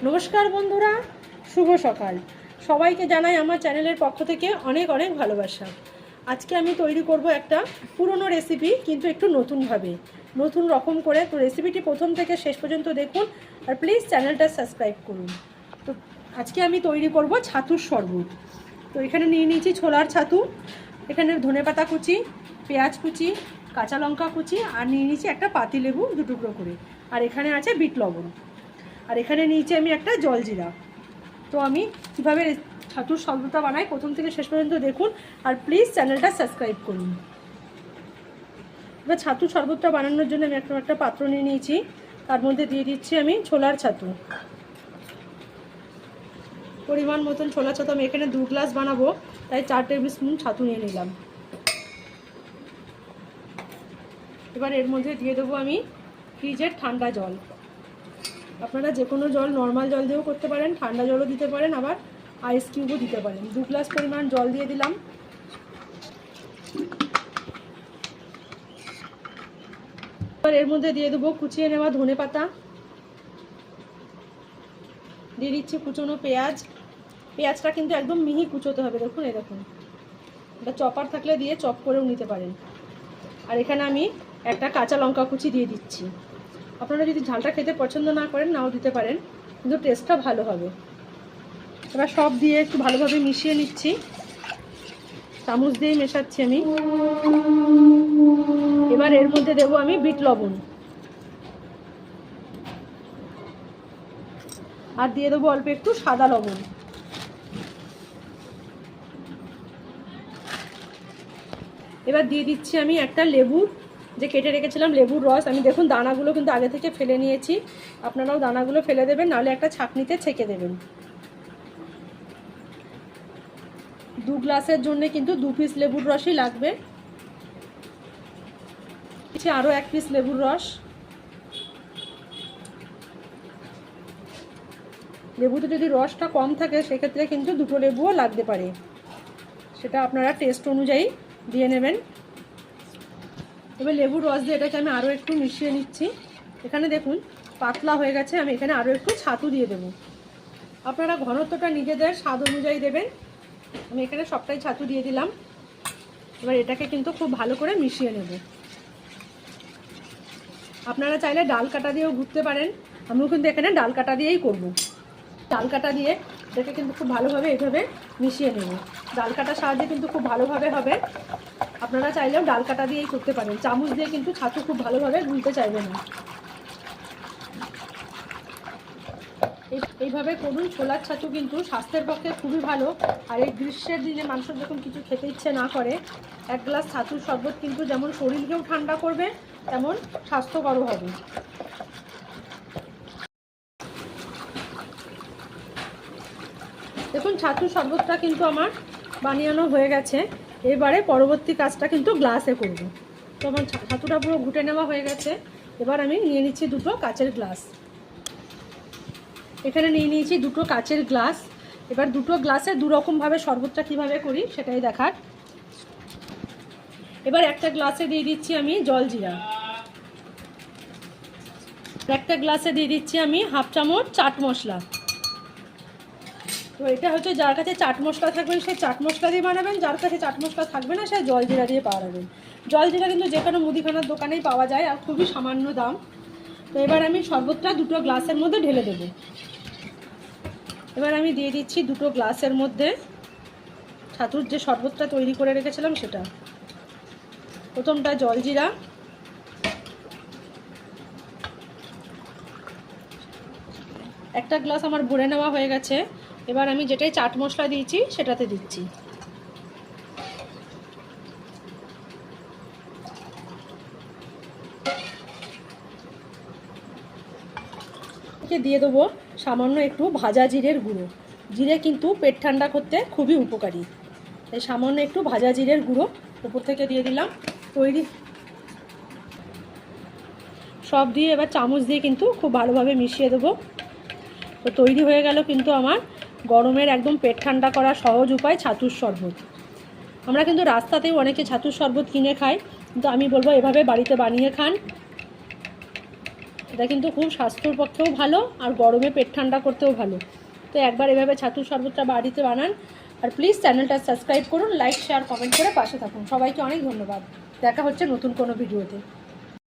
নমস্কার বন্ধুরা, শুভ সকাল। সবাইকে জানাই আমার চ্যানেলের পক্ষ থেকে অনেক অনেক ভালোবাসা। আজকে আমি তৈরি করব একটা পুরনো রেসিপি, কিন্তু একটু নতুনভাবে, নতুন রকম করে। তো রেসিপিটি প্রথম থেকে শেষ পর্যন্ত দেখুন, আর প্লিজ চ্যানেলটা সাবস্ক্রাইব করুন। তো আজকে আমি তৈরি করব ছাতুর শরবত। তো এখানে নিয়ে নিয়েছি ছোলার ছাতু, এখানে ধনেপাতা কুচি, পেঁয়াজ কুচি, কাঁচা লঙ্কা কুচি, আর নিয়ে নিয়েছি একটা পাতিলেবু 2 টুকরো করে, আর এখানে আছে বিট লবণ, আর এখানে নিয়েছি আমি একটা জলজিরা। তো আমি কীভাবে ছাতুর শরবতটা বানাই প্রথম থেকে শেষ পর্যন্ত দেখুন, আর প্লিজ চ্যানেলটা সাবস্ক্রাইব করুন। এবার ছাতুর শরবতটা বানানোর জন্য আমি একটা পাত্র নিয়ে নিয়েছি, তার মধ্যে দিয়ে দিচ্ছি আমি ছোলার ছাতু। পরিমাণ মতন ছোলার ছাতু, আমি এখানে 2 গ্লাস বানাবো, তাই 4 টেবিল স্পুন ছাতু নিয়ে নিলাম। এবার এর মধ্যে দিয়ে দেবো আমি ফ্রিজের ঠান্ডা জল। আপনারা যে কোনো জল, নর্মাল জল দিয়েও করতে পারেন, ঠান্ডা জলও দিতে পারেন, আবার আইস কিউবও দিতে পারেন। 2 গ্লাস পরিমাণ জল দিয়ে দিলাম। এবার এর মধ্যে দিয়ে দেবো কুচিয়ে নেওয়া ধনেপাতা, দিয়ে দিচ্ছি কুচনো পেঁয়াজ। পেঁয়াজটা কিন্তু একদম মিহি কুচোতে হবে, দেখুন এই দেখুন, এটা চপার থাকলে দিয়ে চপ করেও নিতে পারেন। আর এখানে আমি একটা কাঁচা লঙ্কা কুচি দিয়ে দিচ্ছি। আপনারা যদি ঝালটা খেতে পছন্দ না করেন নাও দিতে পারেন, কিন্তু টেস্টটা ভালো হবে। এবার সব দিয়ে একটু ভালোভাবে মিশিয়ে নিচ্ছি, চামচ দিয়ে মেশাচ্ছি আমি। এবার এর মধ্যে দেবো আমি বিট লবণ, আর দিয়ে দেবো অল্প একটু সাদা লবণ। এবার দিয়ে দিচ্ছি আমি একটা লেবু, যে কেটে রেখেছিলাম লেবুর রস। আমি দেখুন দানাগুলো কিন্তু আগে থেকে ফেলে নিয়েছি, আপনারাও দানাগুলো ফেলে দেবেন, নাহলে একটা ছাঁকনিতে ছেঁকে দেবেন। 2 গ্লাসের জন্য কিন্তু 2 পিস লেবুর রসই লাগবে। আরও 1 পিস লেবুর রস। লেবুতে যদি রসটা কম থাকে সেক্ষেত্রে কিন্তু 2টো লেবুও লাগতে পারে, সেটা আপনারা টেস্ট অনুযায়ী দিয়ে নেবেন। এবার লেবুর রস দিয়ে এটাকে আমি আরও একটু মিশিয়ে নিচ্ছি। এখানে দেখুন পাতলা হয়ে গেছে, আমি এখানে আরও একটু ছাতু দিয়ে দেবো। আপনারা ঘনত্বটা নিজেদের স্বাদ অনুযায়ী দেবেন। আমি এখানে সবটাই ছাতু দিয়ে দিলাম। এবার এটাকে কিন্তু খুব ভালো করে মিশিয়ে নেব। আপনারা চাইলে ডাল কাটা দিয়েও ঘুরতে পারেন, আমিও কিন্তু এখানে ডাল কাটা দিয়েই করব। ডাল কাটা দিয়ে এটাকে কিন্তু খুব ভালোভাবে এইভাবে মিশিয়ে নেব। ডাল কাটার সাহায্যে কিন্তু খুব ভালোভাবে হবে। আপনারা চাইলেও ডাল কাটা দিয়েই করতে পারেন, চামচ দিয়ে কিন্তু ছাতু খুব ভালোভাবে গুলতে চাইবে না। এইভাবে করুন। ছোলার ছাতু কিন্তু স্বাস্থ্যের পক্ষে খুবই ভালো। আর এই গ্রীষ্মের দিনে মানুষের যখন কিছু খেতে ইচ্ছে না করে, 1 গ্লাস ছাতুর শরবত কিন্তু যেমন শরীরকেও ঠান্ডা করবে, তেমন স্বাস্থ্যকরও হবে। দেখুন ছাতুর শরবতটা কিন্তু আমার বানিয়ানো হয়ে গেছে। এবারে পরবর্তী কাজটা কিন্তু গ্লাসে করব। তো আমার ছাতুটা পুরো ঘুটে নেওয়া হয়ে গেছে। এবার আমি নিয়ে নিচ্ছি 2টো কাচের গ্লাস। এখানে নিয়ে নিয়েছি 2টো কাচের গ্লাস। এবার 2টো গ্লাসে 2 রকমভাবে শরবতটা কীভাবে করি সেটাই দেখার। এবার একটা গ্লাসে দিয়ে দিচ্ছি আমি জলজিরা, একটা গ্লাসে দিয়ে দিচ্ছি আমি 1/2 চামচ চাট মশলা। তো এটা হচ্ছে যার কাছে চাট মশলা থাকবে সে চাট মশলা দিয়ে বানাবেন, যার কাছে চাট মশলা থাকবে না সে জলজিরা দিয়ে বানাবেন। জলজিরা কিন্তু যে কোনো মুদিখানার দোকানেই পাওয়া যায়, আর খুবই সামান্য দাম। তো এবার আমি শরবতটা 2টো গ্লাসের মধ্যে ঢেলে দেবো। এবার আমি দিয়ে দিচ্ছি 2টো গ্লাসের মধ্যে ছাতুর যে শরবতটা তৈরি করে রেখেছিলাম সেটা। প্রথমটা জলজিরা, একটা গ্লাস আমার ভরে নেওয়া হয়ে গেছে। এবার আমি যেটাই চাট মশলা দিয়েছি সেটাতে দিচ্ছি। দিয়ে দেবো সামান্য একটু ভাজা জিরের গুঁড়ো। জিরে কিন্তু পেট ঠান্ডা করতে খুবই উপকারী, তাই সামান্য একটু ভাজা জিরের গুঁড়ো উপর থেকে দিয়ে দিলাম। তৈরি সব দিয়ে এবার চামচ দিয়ে কিন্তু খুব ভালোভাবে মিশিয়ে দেবো। তো তৈরি হয়ে গেল কিন্তু আমার গরমের একদম পেট ঠান্ডা করা সহজ উপায় ছাতুর শরবত। আমরা কিন্তু রাস্তাতেও অনেকে ছাতুর শরবত কিনে খাই, কিন্তু আমি বলবো এভাবে বাড়িতে বানিয়ে খান। এটা কিন্তু খুব স্বাস্থ্যর পক্ষেও ভালো আর গরমে পেট ঠান্ডা করতেও ভালো। তো একবার এভাবে ছাতুর শরবতটা বাড়িতে বানান। আর প্লিজ চ্যানেলটা সাবস্ক্রাইব করুন, লাইক শেয়ার কমেন্ট করে পাশে থাকুন। সবাইকে অনেক ধন্যবাদ। দেখা হচ্ছে নতুন কোনো ভিডিওতে।